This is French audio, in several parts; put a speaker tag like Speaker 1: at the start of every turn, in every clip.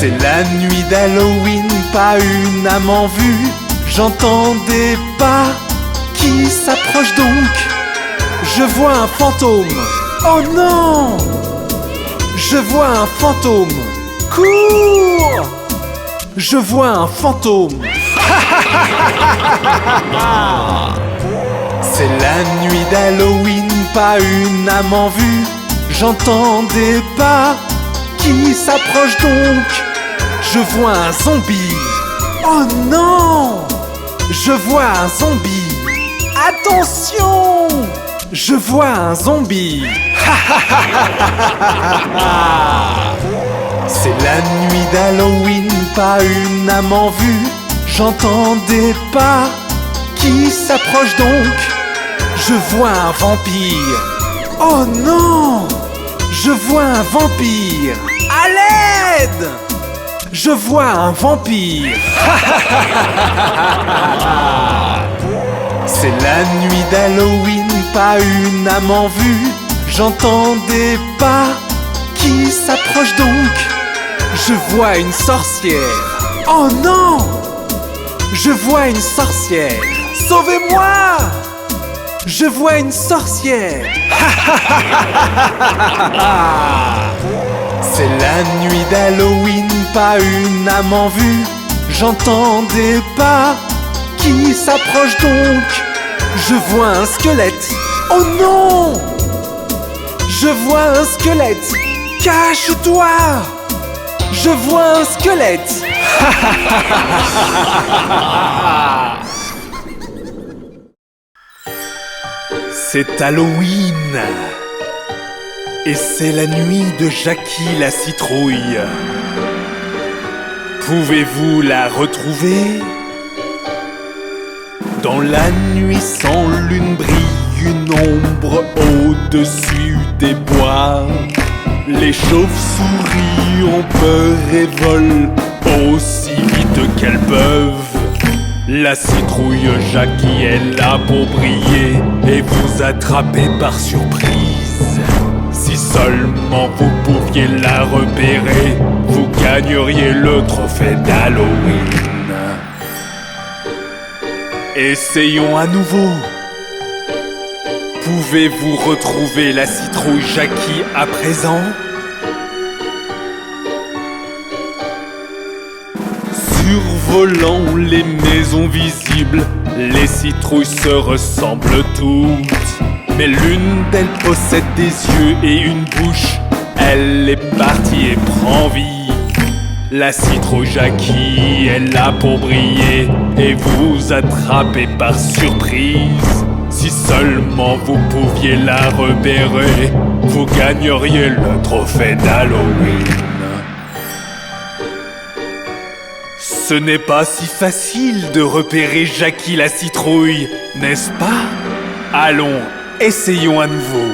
Speaker 1: C'est la nuit d'Halloween, pas une âme en vue. J'entends des pas qui s'approchent donc. Je vois un fantôme. Oh non! Je vois un fantôme. Cours! Je vois un fantôme. C'est la nuit d'Halloween, pas une âme en vue. J'entends des pas qui s'approchent donc. Je vois un zombie. Oh non! Je vois un zombie. Attention! Je vois un zombie. C'est la nuit d'Halloween, pas une âme en vue. J'entends des pas qui s'approchent donc. Je vois un vampire. Oh non! Je vois un vampire. À l'aide! Je vois un vampire. C'est la nuit d'Halloween, pas une âme en vue. J'entends des pas qui s'approchent donc. Je vois une sorcière. Oh non! Je vois une sorcière. Sauvez-moi! Je vois une sorcière. C'est la nuit d'Halloween, pas une âme en vue. J'entends des pas qui s'approchent donc. Je vois un squelette. Oh non! Je vois un squelette. Cache-toi! Je vois un squelette. C'est Halloween. Et c'est la nuit de Jackie la citrouille. Pouvez-vous la retrouver? Dans la nuit sans lune brille une ombre au-dessus des bois. Les chauves-souris ont peur et volent aussi vite qu'elles peuvent. La citrouille Jackie est là pour briller et vous attraper par surprise. Si seulement vous pouviez la repérer, vous gagneriez le trophée d'Halloween. Essayons à nouveau. Pouvez-vous retrouver la citrouille Jackie à présent? Survolant les maisons visibles, les citrouilles se ressemblent toutes. Mais l'une d'elles possède des yeux et une bouche. Elle est partie et prend vie. La citrouille Jackie est là pour briller et vous attraper par surprise. Si seulement vous pouviez la repérer, vous gagneriez le trophée d'Halloween. Ce n'est pas si facile de repérer Jackie la citrouille, n'est-ce pas? Allons, essayons à nouveau.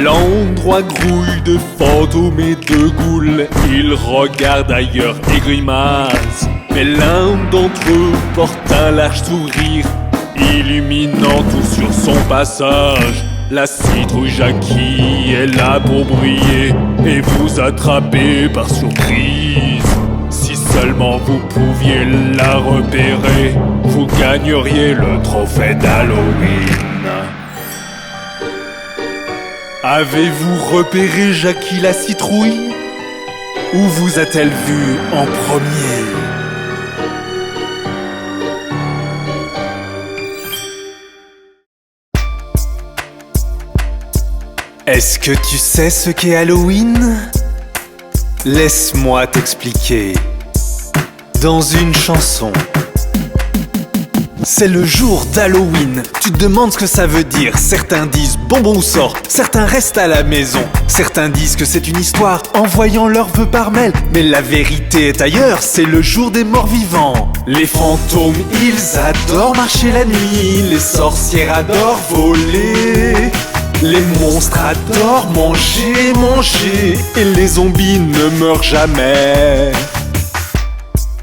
Speaker 1: L'endroit grouille de fantômes et de ghouls. Ils regardent ailleurs et grimacent. Mais l'un d'entre eux porte un large sourire, illuminant tout sur son passage. La citrouille Jackie est là pour briller et vous attraper par surprise. Si seulement vous pouviez la repérer, vous gagneriez le trophée d'Halloween. Avez-vous repéré Jackie la citrouille? Où vous a-t-elle vu en premier? Est-ce que tu sais ce qu'est Halloween? Laisse-moi t'expliquer dans une chanson. C'est le jour d'Halloween, tu te demandes ce que ça veut dire. Certains disent bonbon ou sort, certains restent à la maison. Certains disent que c'est une histoire en voyant leurs vœux par mail. Mais la vérité est ailleurs, c'est le jour des morts vivants. Les fantômes, ils adorent marcher la nuit. Les sorcières adorent voler. Les monstres adorent manger. Et les zombies ne meurent jamais.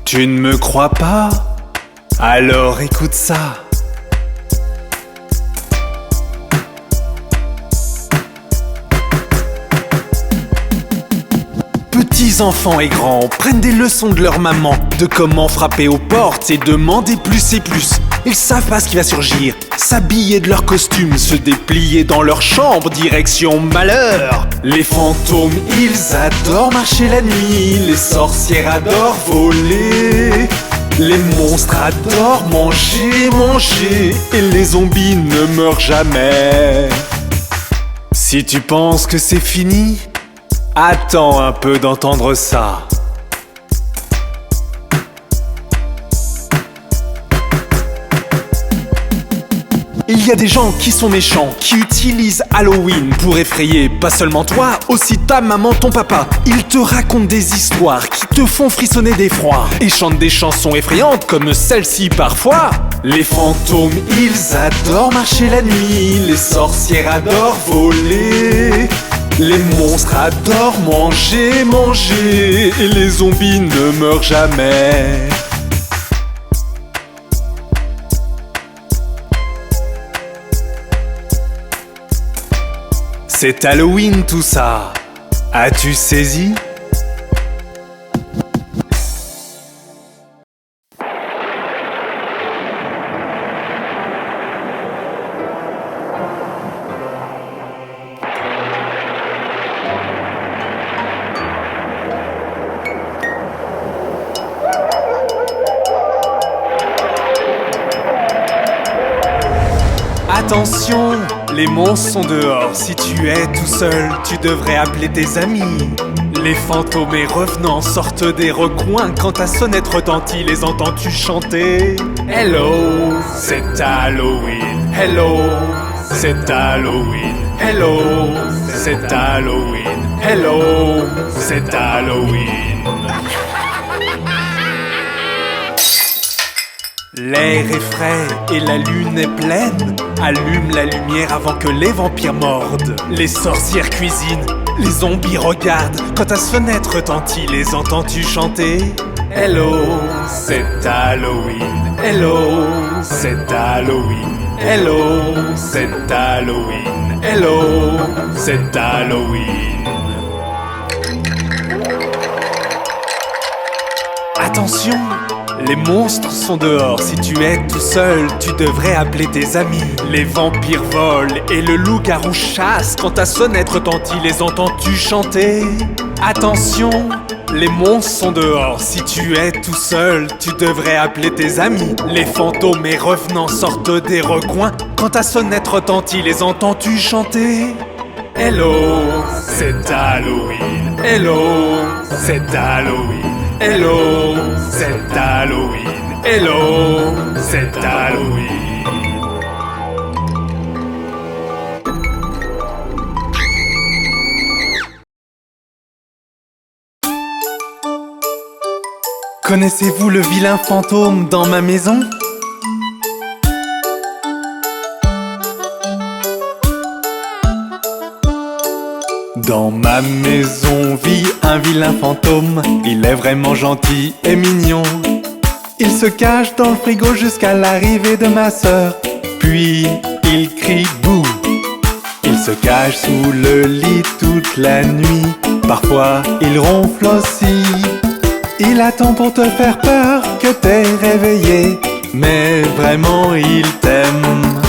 Speaker 1: Tu ne me crois pas? Alors écoute ça. Petits enfants et grands prennent des leçons de leur maman de comment frapper aux portes et demander plus et plus. Ils savent pas ce qui va surgir, s'habiller de leur costume, se déplier dans leur chambre, direction malheur. Les fantômes, ils adorent marcher la nuit, les sorcières adorent voler. Les monstres adorent manger, et les zombies ne meurent jamais. Si tu penses que c'est fini, attends un peu d'entendre ça. Il y a des gens qui sont méchants, qui utilisent Halloween pour effrayer pas seulement toi, aussi ta maman, ton papa. Ils te racontent des histoires qui te font frissonner d'effroi et chantent des chansons effrayantes comme celle-ci parfois. Les fantômes, ils adorent marcher la nuit, les sorcières adorent voler. Les monstres adorent manger, et les zombies ne meurent jamais. C'est Halloween tout ça, as-tu saisi ? Attention, les monstres sont dehors. Si tu es tout seul, tu devrais appeler tes amis. Les fantômes et revenants sortent des recoins. Quand ta sonnette retentit, les entends-tu chanter? Hello, c'est Halloween. Hello, c'est Halloween. Hello, c'est Halloween. Hello, c'est Halloween. L'air est frais et la lune est pleine. Allume la lumière avant que les vampires mordent. Les sorcières cuisinent, les zombies regardent. Quand ta fenêtre retentit, les entends-tu chanter? Hello, c'est Halloween. Hello, c'est Halloween. Hello, c'est Halloween. Hello, c'est Halloween. Attention! Les monstres sont dehors, si tu es tout seul, tu devrais appeler tes amis. Les vampires volent et le loup-garou chasse. Quand ta sonnette retentit, les entends-tu chanter? Attention, les monstres sont dehors, si tu es tout seul, tu devrais appeler tes amis. Les fantômes et revenants sortent des recoins. Quand ta sonnette retentit, les entends-tu chanter? Hello, c'est Halloween. Hello, c'est Halloween. Hello, c'est Halloween. Hello, c'est Halloween. Connaissez-vous le vilain fantôme dans ma maison? Dans ma maison vit un vilain fantôme. Il est vraiment gentil et mignon. Il se cache dans le frigo jusqu'à l'arrivée de ma sœur. Puis il crie bouh. Il se cache sous le lit toute la nuit. Parfois il ronfle aussi. Il attend pour te faire peur que t'es réveillé. Mais vraiment il t'aime.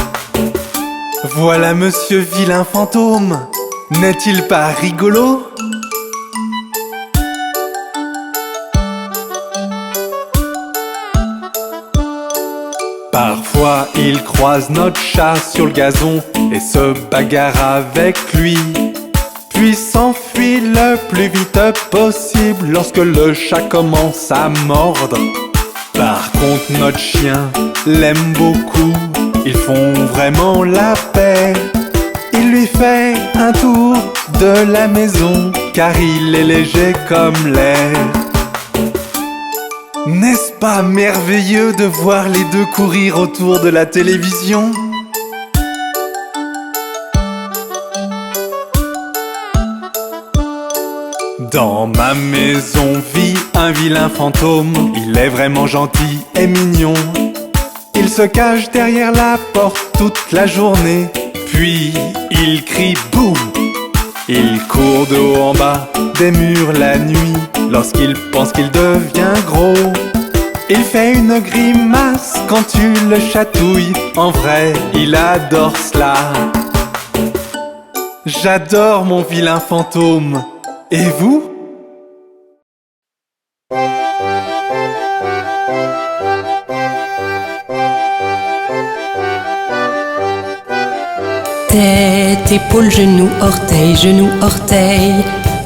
Speaker 1: Voilà monsieur vilain fantôme. N'est-il pas rigolo? Parfois il croise notre chat sur le gazon et se bagarre avec lui. Puis s'enfuit le plus vite possible lorsque le chat commence à mordre. Par contre notre chien l'aime beaucoup. Ils font vraiment la paix. Il lui fait un tour de la maison, car il est léger comme l'air. N'est-ce pas merveilleux de voir les deux courir autour de la télévision? Dans ma maison vit un vilain fantôme. Il est vraiment gentil et mignon. Il se cache derrière la porte toute la journée. Puis il crie boum. Il court de haut en bas des murs la nuit lorsqu'il pense qu'il devient gros. Il fait une grimace quand tu le chatouilles. En vrai, il adore cela. J'adore mon vilain fantôme. Et vous ?
Speaker 2: Tête, épaule, genou, orteil, genou, orteil.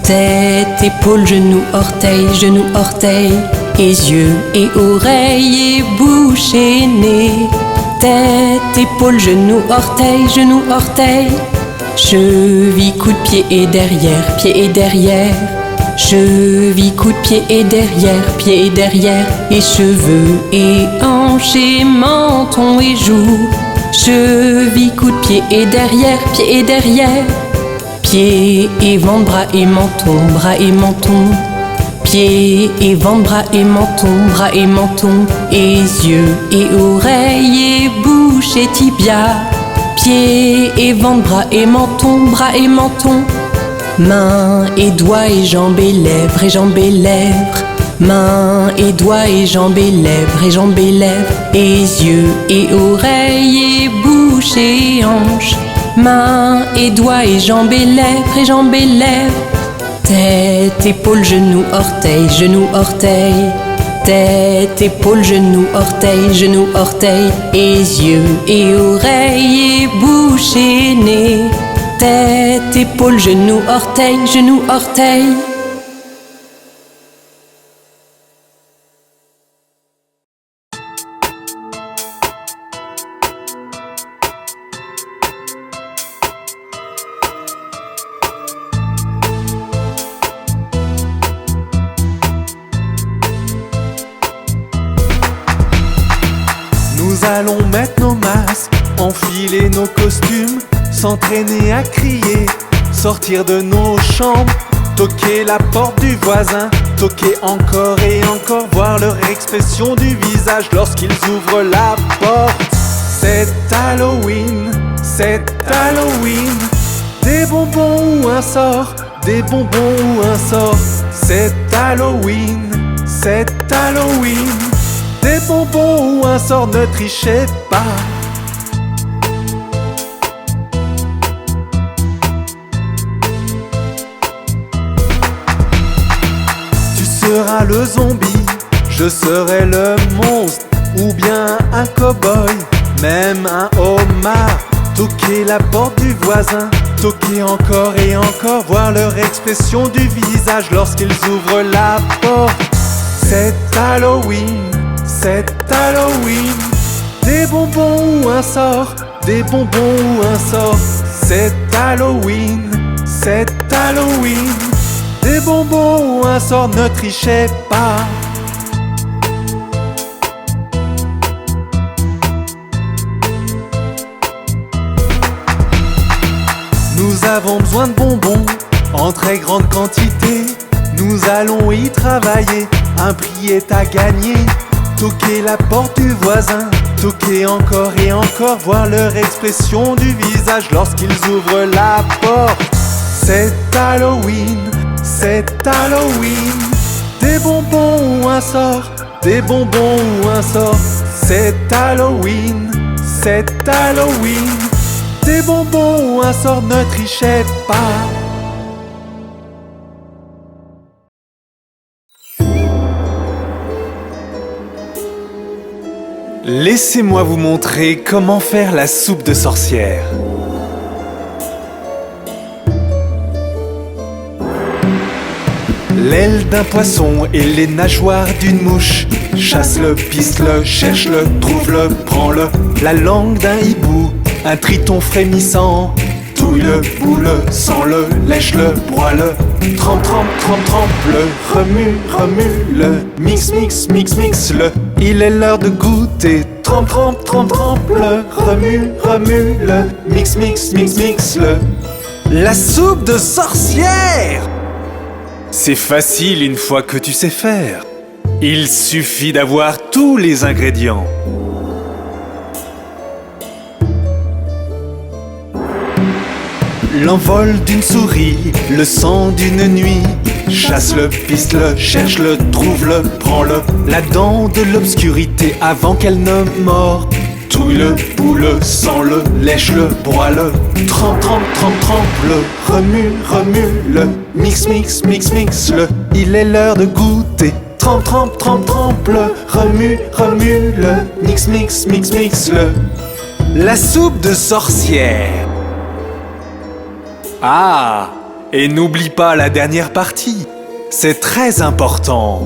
Speaker 2: Tête, épaule, genou, orteil, genou, orteil. Et yeux et oreilles et bouche et nez. Tête, épaule, genou, orteil, genou, orteil. Cheville, coup de pied et derrière, pied et derrière. Cheville, coup de pied et derrière, pied et derrière. Et cheveux et hanches et menton et joues. Cheville, coup de pied et derrière, pied et derrière. Pied et ventre, bras et menton, bras et menton. Pied et ventre, bras et menton, bras et menton. Et yeux et oreilles et bouche et tibia. Pied et ventre, bras et menton, bras et menton. Mains et doigts et jambes et lèvres et jambes et lèvres. Mains et doigts et jambes et lèvres et jambes et lèvres. Et yeux et oreilles et bouche et hanches. Mains et doigts et jambes et lèvres et jambes et lèvres. Tête, épaule, genou, orteil, genou, orteil. Tête, épaule, genou, orteil, genou, orteil. Et yeux et oreilles et bouche et nez. Tête, épaule, genou, orteil, genou, orteil.
Speaker 1: Nous allons mettre nos masques, enfiler nos costumes, s'entraîner à crier, sortir de nos chambres, toquer la porte du voisin, toquer encore et encore, voir leur expression du visage lorsqu'ils ouvrent la porte. C'est Halloween, c'est Halloween. Des bonbons ou un sort, des bonbons ou un sort. C'est Halloween, c'est Halloween. Des bonbons ou un sort, ne trichez pas. Tu seras le zombie, je serai le monstre, ou bien un cow-boy, même un homard. Toquer la porte du voisin, toquer encore et encore, voir leur expression du visage lorsqu'ils ouvrent la porte. C'est Halloween, c'est Halloween. Des bonbons ou un sort, des bonbons ou un sort. C'est Halloween, c'est Halloween. Des bonbons ou un sort, ne trichez pas. Nous avons besoin de bonbons en très grande quantité. Nous allons y travailler, un prix est à gagner. Toquer la porte du voisin, toquer encore et encore, voir leur expression du visage lorsqu'ils ouvrent la porte. C'est Halloween, c'est Halloween. Des bonbons ou un sort, des bonbons ou un sort. C'est Halloween, c'est Halloween. Des bonbons ou un sort, ne trichez pas. Laissez-moi vous montrer comment faire la soupe de sorcière. L'aile d'un poisson et les nageoires d'une mouche. Chasse-le, piste-le, cherche-le, trouve-le, prends-le. La langue d'un hibou, un triton frémissant. Touille-le, boule-le, sens-le, lèche-le, broie-le. Trempe, trempe, trempe, trempe-le, remue, remue-le. Mix, mix, mix, mix-le. Il est l'heure de goûter. Trempe, trempe, trempe, trempe-le. Remue, remue-le. Mix, mix, mix, mix-le. La soupe de sorcière! C'est facile une fois que tu sais faire. Il suffit d'avoir tous les ingrédients. L'envol d'une souris, le sang d'une nuit. Chasse-le, piste-le, cherche-le, trouve-le, prends-le. La dent de l'obscurité avant qu'elle ne mord. Touille-le, boule-le, sens-le, lèche-le, broie-le. Trempe, trempe, trempe, trempe-le. Remue, remue-le. Mix, mix, mix, mix-le. Il est l'heure de goûter. Trempe, trempe, trempe, trempe-le. Remue, remue-le. Mix, mix, mix, mix-le. La soupe de sorcière. Ah, et n'oublie pas la dernière partie. C'est très important.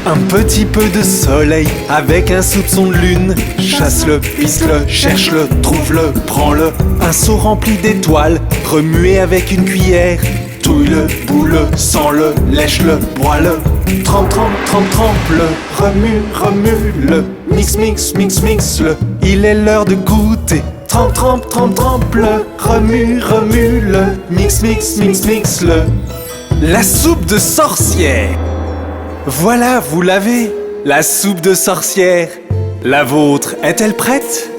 Speaker 1: Un petit peu de soleil avec un soupçon de lune. Chasse-le, piste-le, cherche-le, trouve-le, prends-le. Un seau rempli d'étoiles, remué avec une cuillère. Touille-le, boule-le, sens-le, lèche-le, broie-le. Trempe, trempe, trempe, trempe-le. Remue, remue-le. Mix, mix, mix, mix-le. Il est l'heure de goûter. Trempe, trempe, trempe, trempe-le. Remue, remue-le. Mix, mix, mix, mix-le. La soupe de sorcière. Voilà, vous l'avez, la soupe de sorcière. La vôtre est-elle prête ?